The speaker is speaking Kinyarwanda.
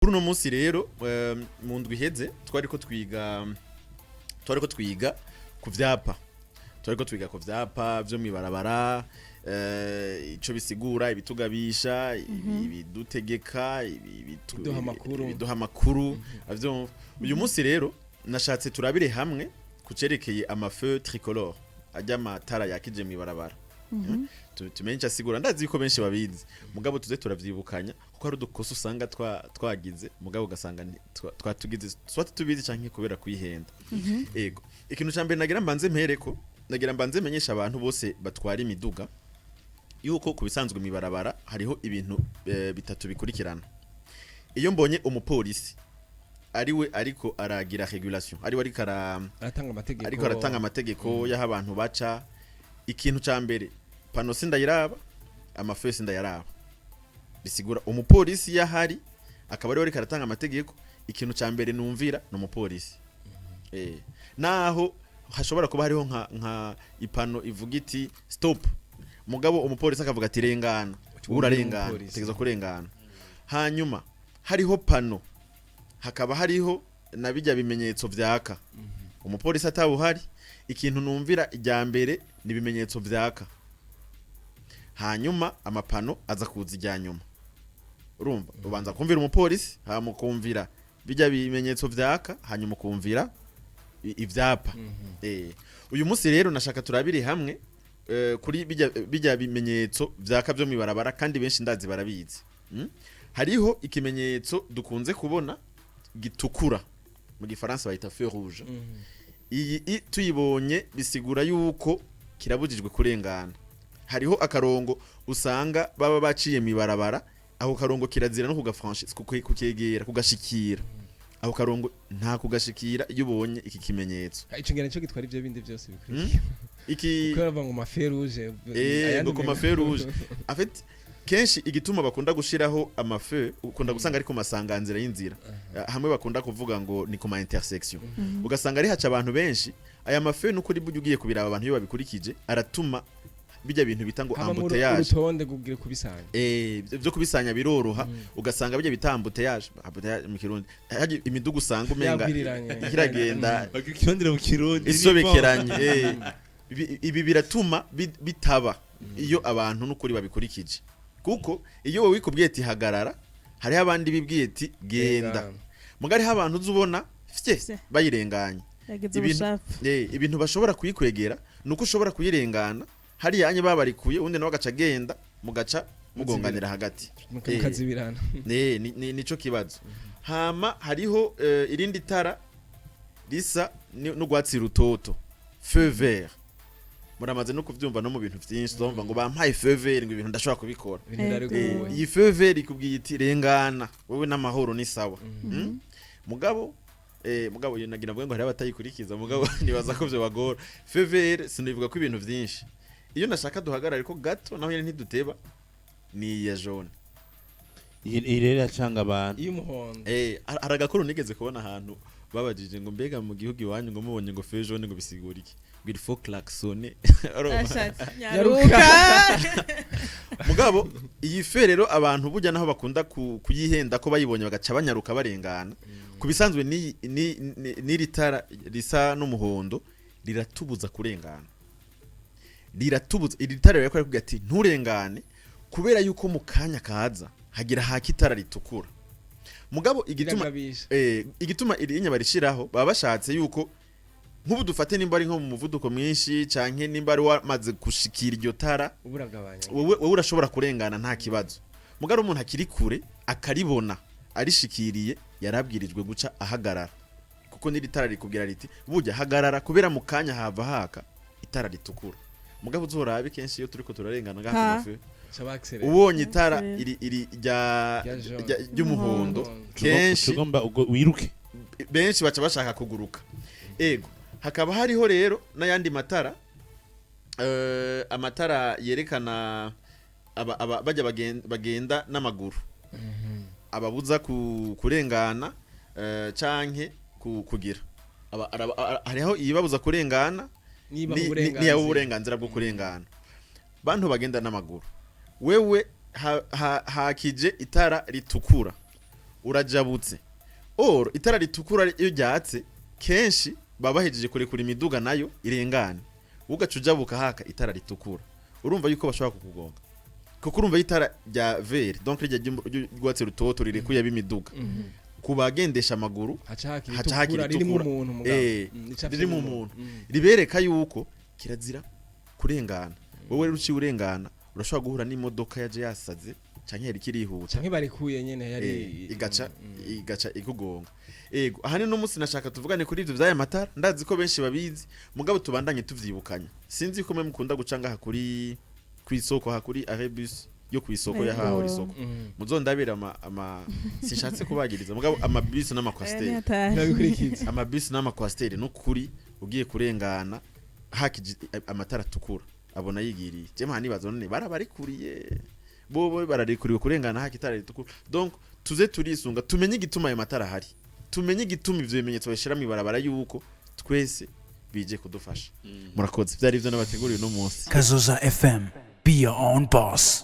Kuri uno munsi rero mu ndwi iheze twariko twiga ku vyapa. Twariko twiga ku vyapa vyo mw'ibarabara, ico bisigura, ibitugabisha, ibidutegeka, ibiduha amakuru. Uyu munsi rero nashatse turabire hamwe kucerekeye amafeu tricolore ajya amatara yakije mw'ibarabara. Tumenye asigura ndazi yuko benshi babizi mugabo tuze turavyibukanya kuko hari udukosa usanga twagize mugabo ugasanga twatugize swati tubizi canke kubera kwihenda. Ego ikintu ca mbere nagira mbanze menyesha abantu bose batwara imiduga yuko kubisanzwe mw'ibarabara hariho ibintu bitatu bikurikirana. Iyo mbonye umupolisi ariwe ariko aragira regulation, ariwe ariko aratanga amategeko y'aho abantu baca, ikintu ca mbere pano sindayiraba, amafeu sindayaraba. Bisigura umupolisi yahari akaba ariwe ariko aratanga amategeko, ikintu ca mbere numvira no umupolisi. Naho hashobora kuba hariho nka ipano ivuga iti stop, mugabo umupolisi akavuga ati rengana, urarengana, utegeza kurengana. Hanyuma hariho pano, hakaba hariho nabijya bimenyetso vyaka. Umupolisi atabuhari, ikintu numvira ijya mbere ni ibimenyetso vyaka. Hanyuma amapano aza kuza ijya nyuma. Urumva ubanza kumvira umupolisi, hama kumvira bijya bimenyetso vyaka, hanyuma kumvira ivyapa. Uyu munsi rero nashaka turabire hamwe kuri bijya bimenyetso vyaka vyo mw'ibarabara kandi benshi ndazi barabizi. Hariho ikimenyetso dukunze kubona gitukura, mu gifaransa bayita feu rouge. Iyi tuyibonye bisigura yuko kirabujijwe kurengana. Hariho akarongo usanga baba baciye mw'ibarabara, aho karongo kirazira no kugafranchise, kukegera, kugashikira. Aho karongo nta kugashikira iyo ubonye iki kimenyetso. Ico ngene cyo gitwara ivyo bindi byose bikwiye. Iki ko bava ngo mafeu rouge. Ngo mafeu rouge. En fait kenshi igituma bakunda gushiraho amafeu ukunda gusanga ari ku masanganzira y'inzira. Hamwe bakunda kuvuga ngo ni ku ma intersection. Ugasanga ari haca abantu benshi, aya mafeu n'ukuri buryo ugiye kubiraba abantu iyo babikurikije aratuma bijya bintu bita ngo embouteillage. Urutonde gugire kubisanya. Byo kubisanya biroroha, ugasanga bijya bita embouteillage mu Kirundi. Imidugu usanga umenga iragenda bakikondera mu Kirundi isobekeranye. Ibi biratuma bitaba iyo abantu n'ukuri babikurikije. Kuko iyo wowe wikubwiye ati hagarara, hari abandi bibwiye ati genda. Mugari ha abantu uzubona bayirenganye. Ibintu bashobora kuyikwegera nuko ushobora kuyirengana, hari yanye babarikuye undi nawe agaca genda mugaca mugonganira hagati. Mukazibirana. Nico kibazo. Hama hariho irindi tara risa n'ugwatsi rutoto, feu vert. Muramaze no kuvyumva no mu bintu vyinshi zomva ngo bampaye feu vert ngo ibintu ndashobora kubikora. Iyi feu vert ikubwiye iti rengana wewe n'amahoro ni sawa. Mugabo nagira ngo hari abatayikurikiza mugabo nibaza ko byo bagora. Feu vert sinivuga ko ibintu vyinshi. Iyo nashaka duhagarara ko gato naho nyene ntiduteba ni ya jaune. Irera canga abantu. Y'umuhondo. Aragakuru nigeze kubona ahantu babajije ngo mbega mu gihugu iwanyu ngo mubonye ngo feu jaune ngo bisigura iki? Il faut klaxonner. Nyaruke. Mugabo iyi feu rero abantu burya naho bakunda kuyihenda ko bayibonye bagaca banyaruka barengana. Kubisanzwe ni ritara risa n'umuhondo riratubuza kurengana. Riratubuza iritara rero ko ati nturengane kubera yuko mu kanya kaza hagira hakitara ritukura. Mugabo igituma irinya barishiraho baba bashatse yuko nk'ubu dufate nimba ari nko mu muvuduko mwinshi canke nimba ari wamaze gushikira iryo tara wowe urashobora kurengana nta kibazo. Mugabo umuntu akiri kure akaribona arishikiriye yarabwirijwe guca ahagarara, kuko n'iritara rikubwira riti burya hagarara kubera mu kanya hava haka itara ritukura. Mugabo uzorabe kenshi iyo turiko turarengana gahafi ubonye itara iri ry'umuhondo kenshi ugomba wiruke, benshi baca bashaka kuguruka. Ego hakaba hariho rero n'ayandi matara amatara yerekana bajya bagenda n'amaguru, ababuza kurengana canke kugira hariho iyibabuza kurengana niya uburenganzira bwo kurengana. Bantu bagenda n'amaguru, wewe hakije itara ritukura urajabutse or itara ritukura iyo ryatse kenshi baba bahejeje kurekura imiduga nayo irengane ugacujabuka haka itara ritukura urumva yuko bashobora kukugonga kuko urumva itara rya vert donc rya rwatse rutoto rirekuye bimiduga kubagendesha amaguru haca hakiri ririmo umuntu mugabo ririmo umuntu ribereka yuko kirazira kurengana wowe ruci urengana urashobora guhura n'imodoka yaje yasaze canke yari kirihuta canke barikuye nyene yari igaca ikugonga ego ahani no musi nashaka tuvugane kuri ivyo vyaya matara ndazi ko benshi babizi mugabo tubandanye tuvyibukanya sinzi ko mwe mukunda gucanga hakuri kwisoko hakuri arebus yo kwisoko ya haho risoko muzondabira ama sishatse kubagiriza mugabo amabus n'amakwasteri nabikurikiza amabus n'amakwasteri no kuri ugiye kurengana haki amatara tukura abona yigiriye je mhani bazone barabarikuriye bobo bararikuriye kurengana haki itara ritukura donc tuze turisunga tumenye igituma ayo matara hari tumenye igituma ivyo bimenyetso bashira mw'ibarabara yuko twese bije kudufasha murakoze byari ivyo nabateguriye no munsi Kazoza FM, be your own boss.